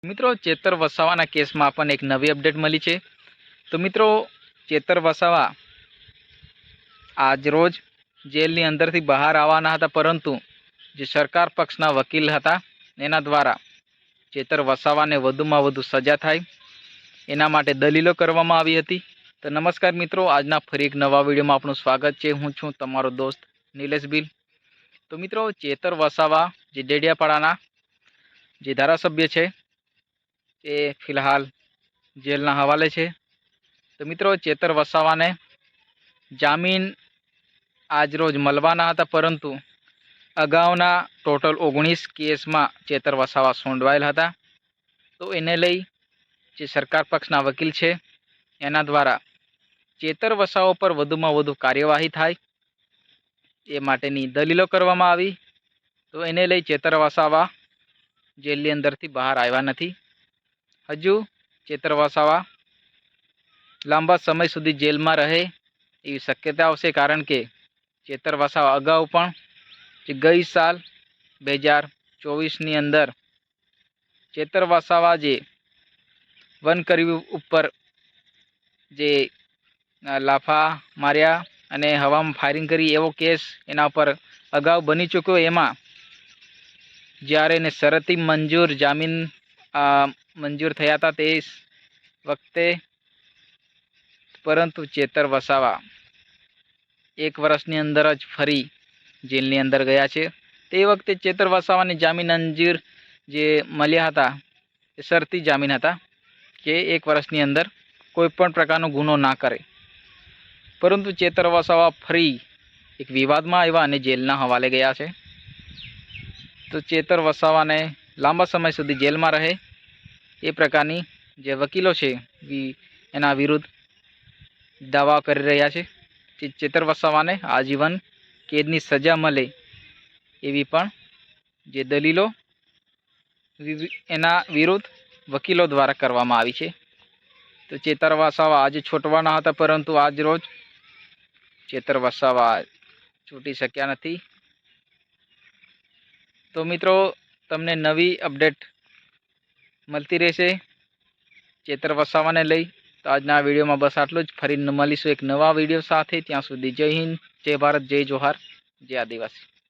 મિત્રો ચેતર વસાવાના કેસમાં આપણને એક નવી અપડેટ મળી છે। તો મિત્રો ચેતર વસાવા આજ રોજ જેલની અંદરથી બહાર આવવાના હતા, પરંતુ જે સરકાર પક્ષના વકીલ હતા એના દ્વારા ચેતર વસાવાને વધુમાં વધુ સજા થાય એના માટે દલીલો કરવામાં આવી હતી। તો નમસ્કાર મિત્રો, આજના ફરી એક નવા વિડીયોમાં આપનું સ્વાગત છે। હું છું તમારો દોસ્ત નિલેશ બિલ। તો મિત્રો ચેતર વસાવા જે ડેડિયાપાડાના જે ધારાસભ્ય છે એ ફિલહાલ જેલના હવાલે છે। તો મિત્રો ચેતર વસાવાને જામીન આજરોજ મળવાના હતા, પરંતુ અગાઉના ટોટલ 19 કેસમાં ચેતર વસાવા સંડોવાયેલ હતા। તો એને લઈ જે સરકાર પક્ષના વકીલ છે એના દ્વારા ચેતર વસાવા પર વધુમાં વધુ કાર્યવાહી થાય એ માટેની દલીલો કરવામાં આવી। તો એને લઈ ચેતર વસાવા જેલની અંદરથી બહાર આવ્યા નથી। હજુ ચેતર વસાવા લાંબા સમય સુધી જેલમાં રહે એવી શક્યતાઓ છે, કારણ કે ચેતર વસાવા અગાઉ પણ ગઈ સાલ 2024ની અંદર ચેતર વસાવા જે વનકર્મી ઉપર જે લાફા માર્યા અને હવામાં ફાયરિંગ કરી એવો કેસ એના ઉપર અગાઉ બની ચૂક્યો। એમાં જ્યારે એને શરતી મંજૂર જામીન મંજૂર થયા હતા તે વખતે, પરંતુ ચેતર વસાવા 1 વર્ષની અંદર જ ફરી જેલની અંદર ગયા છે। તે વખતે ચેતર વસાવાને જામીન મંજૂર જે મળ્યા હતા એ શરતી જામીન હતા કે 1 વર્ષની અંદર કોઈ પણ પ્રકારનો ગુનો ના કરે, પરંતુ ચેતર વસાવા ફરી એક વિવાદમાં આવ્યા અને જેલના હવાલે ગયા છે। તો ચેતર વસાવાને લાંબા સમય સુધી જેલમાં રહે એ પ્રકારની જે વકીલો છે એના વિરુદ્ધ દાવા કરી રહ્યા છે કે ચેતર વસાવાને આજીવન કેદની સજા મળે એવી પણ જે દલીલો એના વિરુદ્ધ વકીલો દ્વારા કરવામાં આવી છે। તો ચેતર વસાવા આજે છૂટવાના હતા, પરંતુ આજ રોજ ચેતર વસાવા છૂટી શક્યા નથી। તો મિત્રો તમને નવી અપડેટ મળતી રહેશે ચેતર વસાવાને લઈ। તો આજના વિડીયોમાં બસ આટલું જ। ફરી મળીશું એક નવા વિડીયો સાથે। ત્યાં સુધી જય હિન્દ, જય ભારત, જય જોહાર, જય આદિવાસી।